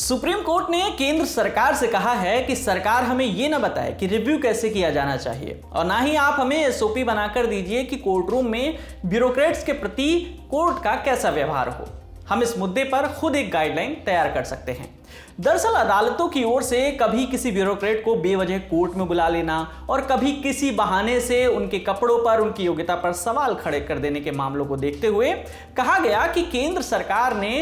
Supreme court ने केंद्र सरकार से कहा है कि सरकार हमें यह न बताए कि रिव्यू कैसे किया जाना चाहिए और ना ही आप हमें एसओपी बनाकर दीजिए कि कोर्ट रूम में ब्यूरोक्रेट्स के प्रति कोर्ट का कैसा व्यवहार हो। हम इस मुद्दे पर खुद एक गाइडलाइन तैयार कर सकते हैं। दरअसल अदालतों की ओर से कभी किसी ब्यूरोक्रेट को बेवजह कोर्ट में बुला लेना और कभी किसी बहाने से उनके कपड़ों पर, उनकी योग्यता पर सवाल खड़े कर देने के मामलों को देखते हुए कहा गया कि केंद्र सरकार ने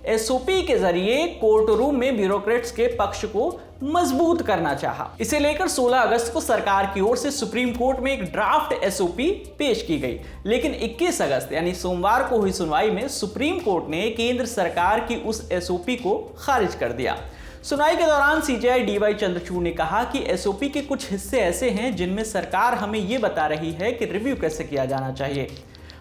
एसओपी के जरिए कोर्ट रूम में ब्यूरोक्रेट्स के पक्ष को मजबूत करना चाहा। इसे लेकर 16 अगस्त को सरकार की ओर से सुप्रीम कोर्ट में एक ड्राफ्ट एसओपी पेश की गई, लेकिन 21 अगस्त यानी सोमवार को हुई सुनवाई में सुप्रीम कोर्ट ने केंद्र सरकार की उस एसओपी को खारिज कर दिया। सुनवाई के दौरान सीजेआई डीवाई चंद्रचूड़ ने कहा कि एसओपी के कुछ हिस्से ऐसे हैं जिनमें सरकार हमें यह बता रही है कि रिव्यू कैसे किया जाना चाहिए।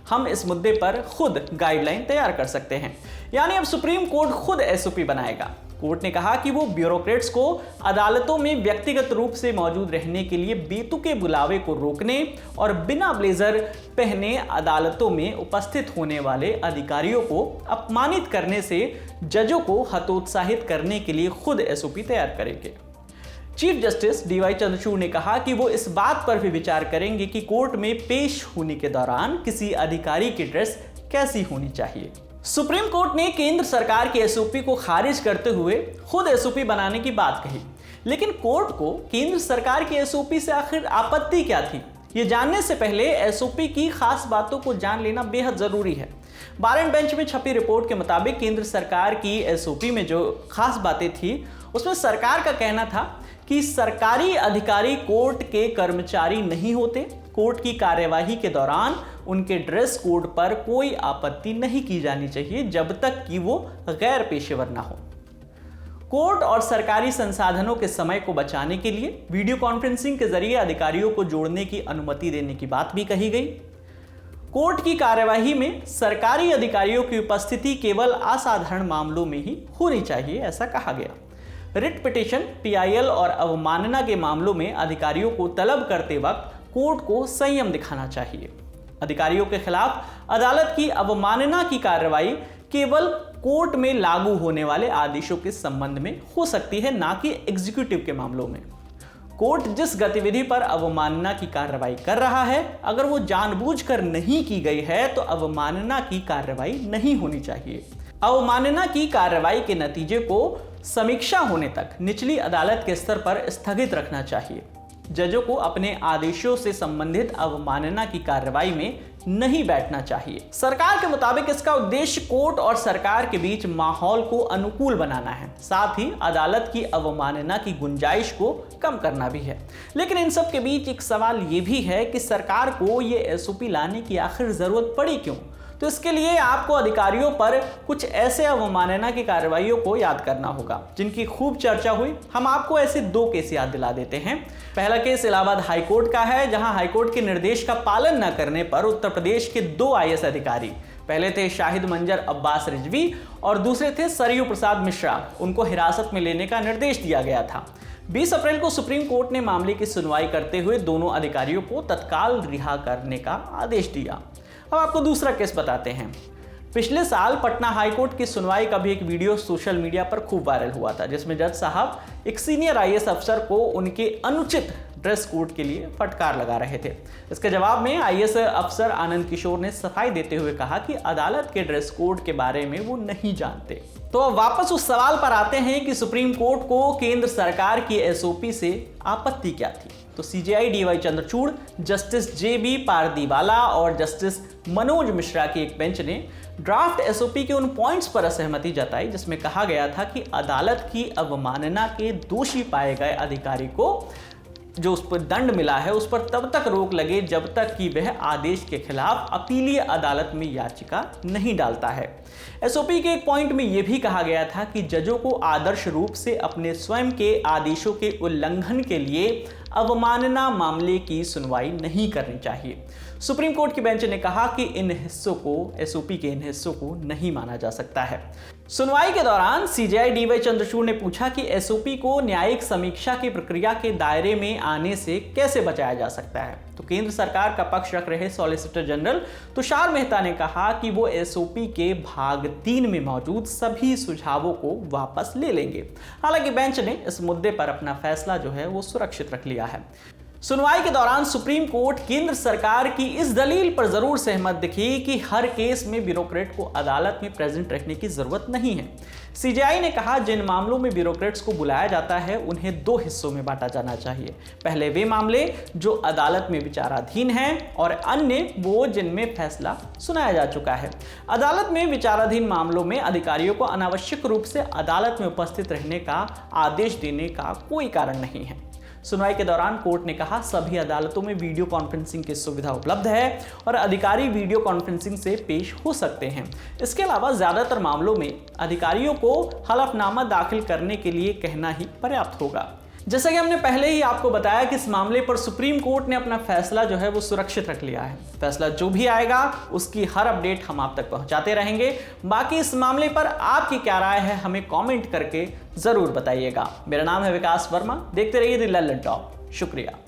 हम इस मुद्दे पर खुद गाइडलाइन तैयार कर सकते हैं, यानी अब सुप्रीम कोर्ट खुद एसओपी बनाएगा। कोर्ट ने कहा कि वो ब्यूरोक्रेट्स को अदालतों में व्यक्तिगत रूप से मौजूद रहने के लिए बेतुके बुलावे को रोकने और बिना ब्लेजर पहने अदालतों में उपस्थित होने वाले अधिकारियों को अपमानित करने से जजों को हतोत्साहित करने के लिए खुद एसओपी तैयार करेंगे। चीफ जस्टिस डीवाई चंद्रचूड़ ने कहा कि वो इस बात पर भी विचार करेंगे कि कोर्ट में पेश होने के दौरान किसी अधिकारी की ड्रेस कैसी होनी चाहिए। सुप्रीम कोर्ट ने केंद्र सरकार की एसओपी को खारिज करते हुए खुद एसओपी बनाने की बात कही, लेकिन कोर्ट को केंद्र सरकार की एसओपी से आखिर आपत्ति क्या थी, ये जानने से पहले एसओपी की खास बातों को जान लेना बेहद जरूरी है। बार एंड बेंच में छपी रिपोर्ट के मुताबिक केंद्र सरकार की एसओपी में जो खास बातें थी उसमें सरकार का कहना था कि सरकारी अधिकारी कोर्ट के कर्मचारी नहीं होते। कोर्ट की कार्यवाही के दौरान उनके ड्रेस कोड पर कोई आपत्ति नहीं की जानी चाहिए जब तक कि वो गैर पेशेवर ना हो। कोर्ट और सरकारी संसाधनों के समय को बचाने के लिए वीडियो कॉन्फ्रेंसिंग के जरिए अधिकारियों को जोड़ने की अनुमति देने की बात भी कही गई। कोर्ट की कार्यवाही में सरकारी अधिकारियों की उपस्थिति केवल असाधारण मामलों में ही होनी चाहिए, ऐसा कहा गया। रिट पिटीशन, पीआईएल और अवमानना के मामलों में अधिकारियों को तलब करते वक्त कोर्ट को संयम दिखाना चाहिए। अधिकारियों के खिलाफ अदालत की अवमानना की कार्रवाई केवल कोर्ट में लागू होने वाले आदेशों के संबंध में हो सकती है, ना कि एग्जीक्यूटिव के मामलों में। कोर्ट जिस गतिविधि पर अवमानना की कार्रवाई कर रहा है, अगर वो जानबूझकर नहीं की गई है तो अवमानना की कार्रवाई नहीं होनी चाहिए। अवमानना की कार्रवाई के नतीजे को समीक्षा होने तक निचली अदालत के स्तर पर स्थगित रखना चाहिए। जजों को अपने आदेशों से संबंधित अवमानना की कार्रवाई में नहीं बैठना चाहिए। सरकार के मुताबिक इसका उद्देश्य कोर्ट और सरकार के बीच माहौल को अनुकूल बनाना है, साथ ही अदालत की अवमानना की गुंजाइश को कम करना भी है। लेकिन इन सब के बीच एक सवाल ये भी है कि सरकार को ये एसओपी लाने की आखिर जरूरत पड़ी क्यों? तो इसके लिए आपको अधिकारियों पर कुछ ऐसे अवमानना की कार्रवाइयों को याद करना होगा जिनकी खूब चर्चा हुई। हम आपको ऐसे 2 केस याद दिला देते हैं। पहला केस इलाहाबाद हाईकोर्ट का है, जहां हाईकोर्ट के निर्देश का पालन न करने पर उत्तर प्रदेश के 2 आईएएस अधिकारी, पहले थे शाहिद मंजर अब्बास रिजवी और दूसरे थे सरयू प्रसाद मिश्रा, उनको हिरासत में लेने का निर्देश दिया गया था। 20 अप्रैल को सुप्रीम कोर्ट ने मामले की सुनवाई करते हुए दोनों अधिकारियों को तत्काल रिहा करने का आदेश दिया। अब आपको दूसरा केस बताते हैं। पिछले साल पटना हाईकोर्ट की सुनवाई का भी एक वीडियो सोशल मीडिया पर खूब वायरल हुआ था, जिसमें जज साहब एक सीनियर आईएएस अफसर को उनके अनुचित ड्रेस कोड के लिए फटकार लगा रहे थे। इसके जवाब में आईएएस अफसर आनंद किशोर ने सफाई देते हुए कहा कि अदालत के ड्रेस कोड के बारे में वो नहीं जानते। तो अब वापस उस सवाल पर आते हैं कि सुप्रीम कोर्ट को केंद्र सरकार की एसओपी से आपत्ति क्या थी। तो सीजेआई डीवाई चंद्रचूड़, जस्टिस जेबी पारदीवाला और जस्टिस मनोज मिश्रा की एक बेंच ने ड्राफ्ट एसओपी के उन पॉइंट्स पर असहमति जताई जिसमें कहा गया था कि अदालत की अवमानना के दोषी पाए गए अधिकारी को जो उस पर दंड मिला है उस पर तब तक रोक लगे जब तक कि वह आदेश के खिलाफ अपीलीय अदालत में याचिका नहीं डालता है। एसओपी के एक पॉइंट में यह भी कहा गया था कि जजों को आदर्श रूप से अपने स्वयं के आदेशों के उल्लंघन के लिए अवमानना मामले की सुनवाई नहीं करनी चाहिए। सुप्रीम कोर्ट की बेंच ने कहा कि इन हिस्सों को एसओपी के इन हिस्सों को नहीं माना जा सकता है। सुनवाई के दौरान सीजेआई डीवाई चंद्रचूड़ ने पूछा कि एसओपी को न्यायिक समीक्षा की प्रक्रिया के दायरे में आने से कैसे बचाया जा सकता है। तो केंद्र सरकार का पक्ष रख रहे सॉलिसिटर जनरल तुषार मेहता ने कहा कि वो एसओपी के भाग 3 में मौजूद सभी सुझावों को वापस ले लेंगे। हालांकि बेंच ने इस मुद्दे पर अपना फैसला जो है वो सुरक्षित रख लिया है। सुनवाई के दौरान सुप्रीम कोर्ट केंद्र सरकार की इस दलील पर जरूर सहमत दिखी कि हर केस में ब्यूरोक्रेट को अदालत में प्रेजेंट रखने की जरूरत नहीं है। सीजेआई ने कहा जिन मामलों में ब्यूरोक्रेट्स को बुलाया जाता है उन्हें 2 हिस्सों में बांटा जाना चाहिए। पहले वे मामले जो अदालत में विचाराधीन हैं और अन्य वो जिनमें फैसला सुनाया जा चुका है। अदालत में विचाराधीन मामलों में अधिकारियों को अनावश्यक रूप से अदालत में उपस्थित रहने का आदेश देने का कोई कारण नहीं है। सुनवाई के दौरान कोर्ट ने कहा सभी अदालतों में वीडियो कॉन्फ्रेंसिंग की सुविधा उपलब्ध है और अधिकारी वीडियो कॉन्फ्रेंसिंग से पेश हो सकते हैं। इसके अलावा ज्यादातर मामलों में अधिकारियों को हलफनामा दाखिल करने के लिए कहना ही पर्याप्त होगा। जैसा कि हमने पहले ही आपको बताया कि इस मामले पर सुप्रीम कोर्ट ने अपना फैसला जो है वो सुरक्षित रख लिया है। फैसला जो भी आएगा उसकी हर अपडेट हम आप तक पहुंचाते रहेंगे। बाकी इस मामले पर आपकी क्या राय है हमें कमेंट करके जरूर बताइएगा। मेरा नाम है विकास वर्मा, देखते रहिए द लल्लन टॉप। शुक्रिया।